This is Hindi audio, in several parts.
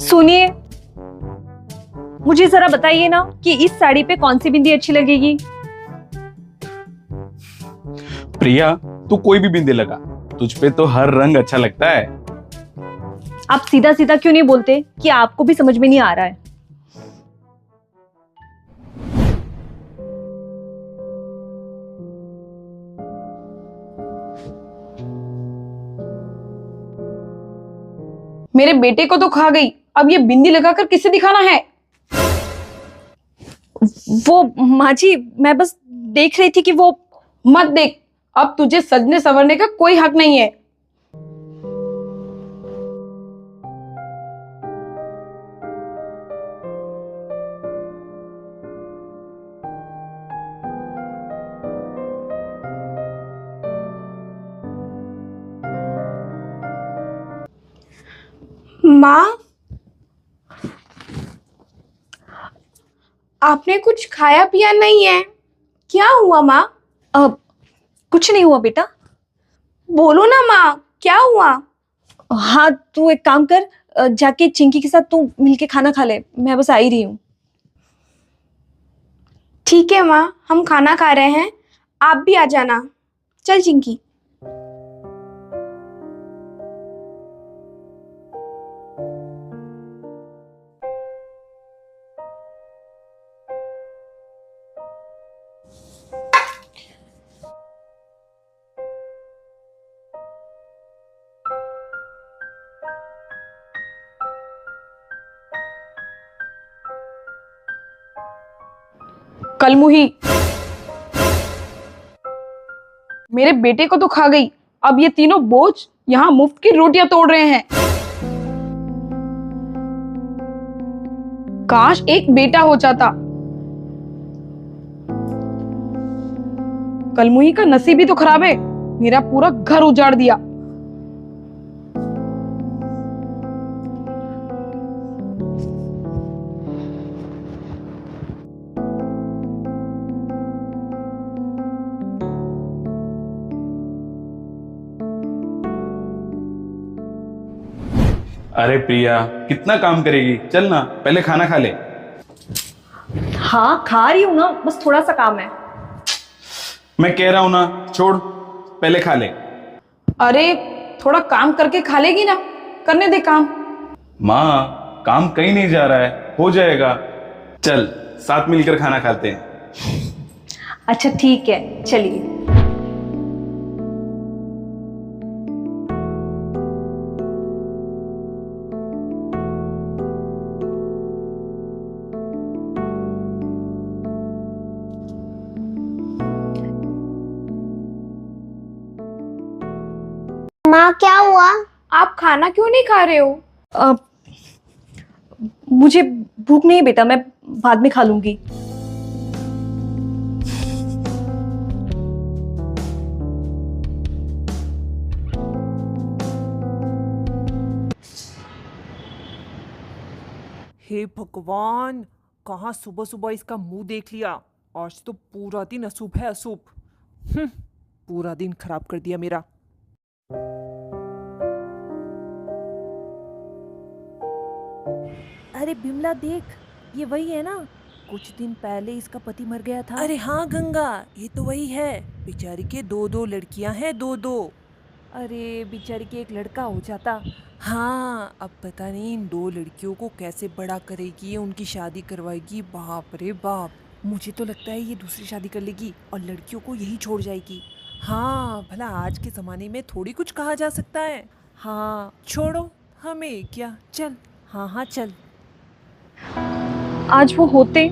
सुनिए, मुझे जरा बताइए ना कि इस साड़ी पे कौन सी बिंदी अच्छी लगेगी। प्रिया, तू कोई भी बिंदी लगा, तुझ पे तो हर रंग अच्छा लगता है। आप सीधा सीधा क्यों नहीं बोलते कि आपको भी समझ में नहीं आ रहा है। मेरे बेटे को तो खा गई, अब ये बिंदी लगाकर किसे दिखाना है? वो माँ जी, मैं बस देख रही थी कि वो। मत देख, अब तुझे सजने संवरने का कोई हक नहीं है। माँ, आपने कुछ खाया पिया नहीं है? क्या हुआ माँ? कुछ नहीं हुआ बेटा। बोलो ना माँ, क्या हुआ? हाँ, तू एक काम कर, जाके चिंकी के साथ तू मिलके खाना खा ले, मैं बस आ ही रही हूँ। ठीक है माँ, हम खाना खा रहे हैं, आप भी आ जाना। चल चिंकी। कलमुही, मेरे बेटे को तो खा गई, अब ये तीनों बोझ यहाँ मुफ्त की रोटियां तोड़ रहे हैं। काश एक बेटा हो जाता। कलमुही का नसीब ही तो खराब है, मेरा पूरा घर उजाड़ दिया। अरे प्रिया, कितना काम करेगी, चल ना पहले खाना खा ले। हाँ, खा रही हूँ ना, बस थोड़ा सा काम है। मैं कह रहा हूं ना, छोड़, पहले खा ले। अरे थोड़ा काम करके खा लेगी ना, करने दे काम। माँ, काम कहीं नहीं जा रहा है, हो जाएगा। चल साथ मिलकर खाना खाते हैं। अच्छा ठीक है, चलिए। माँ क्या हुआ? आप खाना क्यों नहीं खा रहे हो? अ, मुझे भूख नहीं है बेटा, मैं बाद में खा लूंगी। हे भगवान, कहाँ सुबह सुबह इसका मुंह देख लिया। आज तो पूरा दिन अशुभ है, अशुभ। पूरा दिन खराब कर दिया मेरा। अरे बिमला देख, ये वही है ना, कुछ दिन पहले इसका पति मर गया था। अरे हाँ गंगा, ये तो वही है। बेचारी के दो दो लड़कियां हैं, दो दो। अरे बेचारी के एक लड़का हो जाता। हाँ, अब पता नहीं इन दो लड़कियों को कैसे बड़ा करेगी, उनकी शादी करवाएगी। बाप रे बाप, मुझे तो लगता है ये दूसरी शादी कर लेगी और लड़कियों को यही छोड़ जाएगी। हाँ, भला आज के ज़माने में थोड़ी कुछ कहा जा सकता है। हाँ छोड़ो, हमें क्या, चल। हाँ हाँ चल। आज वो होते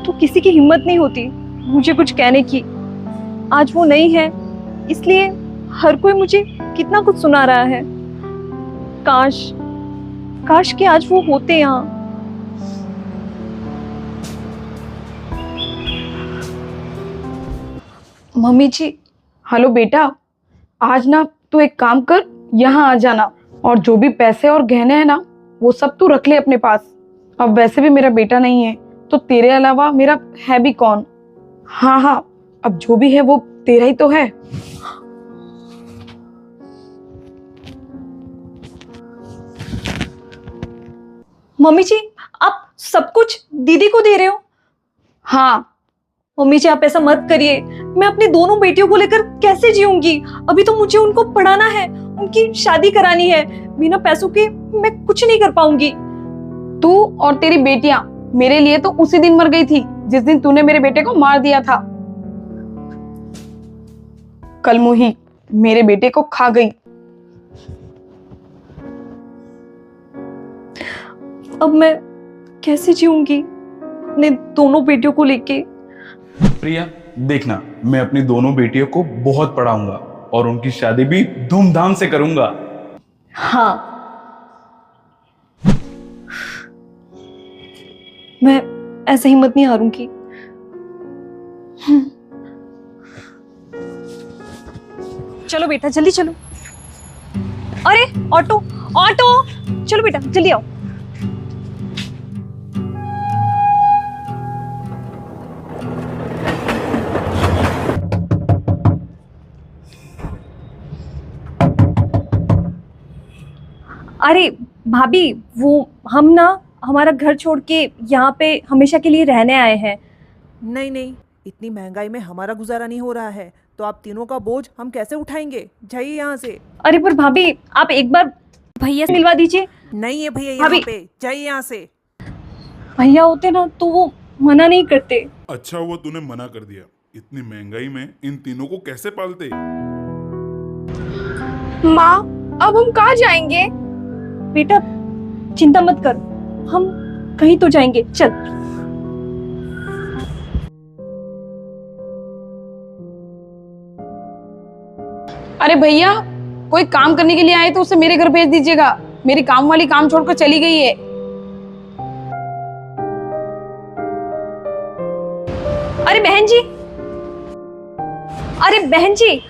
तो किसी की हिम्मत नहीं होती मुझे कुछ कहने की। आज वो नहीं है, इसलिए हर कोई मुझे कितना कुछ सुना रहा है। काश काश कि आज वो होते यहाँ। मम्मी जी। हेलो बेटा, आज ना तू एक काम कर, यहाँ आ जाना, और जो भी पैसे और गहने हैं ना, वो सब तू रख ले अपने पास। अब वैसे भी मेरा बेटा नहीं है, तो तेरे अलावा मेरा है भी कौन। हाँ हाँ, अब जो भी है वो तेरा ही तो है। मम्मी जी, आप सब कुछ दीदी को दे रहे हो? हाँ, मम्मी जी, आप ऐसा मत करिए। मैं अपनी दोनों बेटियों को लेकर कैसे जीऊंगी? अभी तो मुझे उनको पढ़ाना है, उनकी शादी करानी है। बिना पैसों के मैं कुछ नहीं कर पाऊंगी। तू और तेरी बेटियां मेरे लिए तो उसी दिन मर गई थी जिस दिन तूने मेरे बेटे को मार दिया था। कल मुही मेरे बेटे को खा गई। अब मैं कैसे जीऊंगी अपने दोनों बेटियों को लेके? प्रिया, देखना, मैं अपनी दोनों बेटियों को बहुत पढ़ाऊंगा और उनकी शादी भी धूमधाम से करूंगा। हाँ, मैं ऐसे हिम्मत नहीं हारूंगी। चलो बेटा, जल्दी चलो। अरे ऑटो, ऑटो, चलो बेटा जल्दी आओ। अरे भाभी, वो हम ना हमारा घर छोड़ के यहाँ पे हमेशा के लिए रहने आए हैं। नहीं नहीं, इतनी महंगाई में हमारा गुजारा नहीं हो रहा है, तो आप तीनों का बोझ हम कैसे उठाएंगे? जाइए यहाँ से। अरे पर भाभी, आप एक बार भैया से मिलवा दीजिए। नहीं है भैया यहाँ भाभी। पे, जाइए यहाँ से। भैया होते ना तो वो मना नहीं करते। अच्छा हुआ तूने मना कर दिया। इतनी महंगाई में इन तीनों को कैसे पालते? माँ, अब हम कहाँ जाएंगे? बेटा चिंता मत कर, हम कहीं तो जाएंगे, चल। अरे भैया, कोई काम करने के लिए आए तो उसे मेरे घर भेज दीजिएगा। मेरी काम वाली काम छोड़कर चली गई है। अरे बहन जी, अरे बहन जी,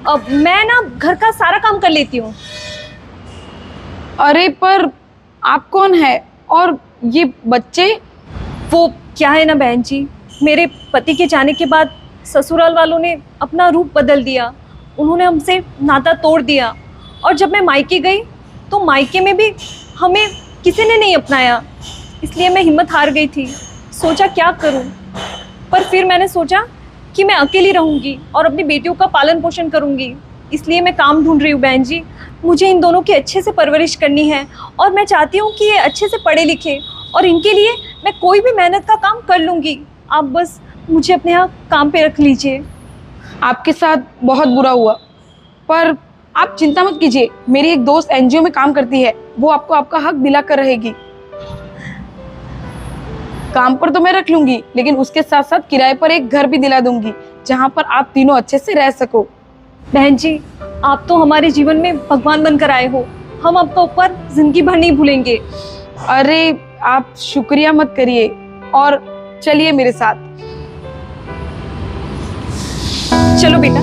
अब मैं ना घर का सारा काम कर लेती हूँ। अरे पर आप कौन है और ये बच्चे? वो क्या है ना बहन जी, मेरे पति के जाने के बाद ससुराल वालों ने अपना रूप बदल दिया। उन्होंने हमसे नाता तोड़ दिया और जब मैं मायके गई तो मायके में भी हमें किसी ने नहीं अपनाया। इसलिए मैं हिम्मत हार गई थी, सोचा क्या करूं। पर फिर मैंने सोचा कि मैं अकेली रहूंगी और अपनी बेटियों का पालन पोषण करूंगी। इसलिए मैं काम ढूंढ रही हूँ बहन जी। मुझे इन दोनों की अच्छे से परवरिश करनी है और मैं चाहती हूँ कि ये अच्छे से पढ़े लिखे, और इनके लिए मैं कोई भी मेहनत का काम कर लूँगी। आप बस मुझे अपने यहाँ काम पे रख लीजिए। आपके साथ बहुत बुरा हुआ, पर आप चिंता मत कीजिए। मेरी एक दोस्त एनजीओ में काम करती है, वो आपको आपका हक दिला कर रहेगी। काम पर तो मैं रख लूंगी, लेकिन उसके साथ साथ किराए पर एक घर भी दिला दूंगी जहाँ पर आप तीनों अच्छे से रह सको। बहन जी, आप तो हमारे जीवन में भगवान बनकर आए हो, हम आपका ऊपर जिंदगी भर नहीं भूलेंगे। अरे आप शुक्रिया मत करिए और चलिए मेरे साथ। चलो बेटा।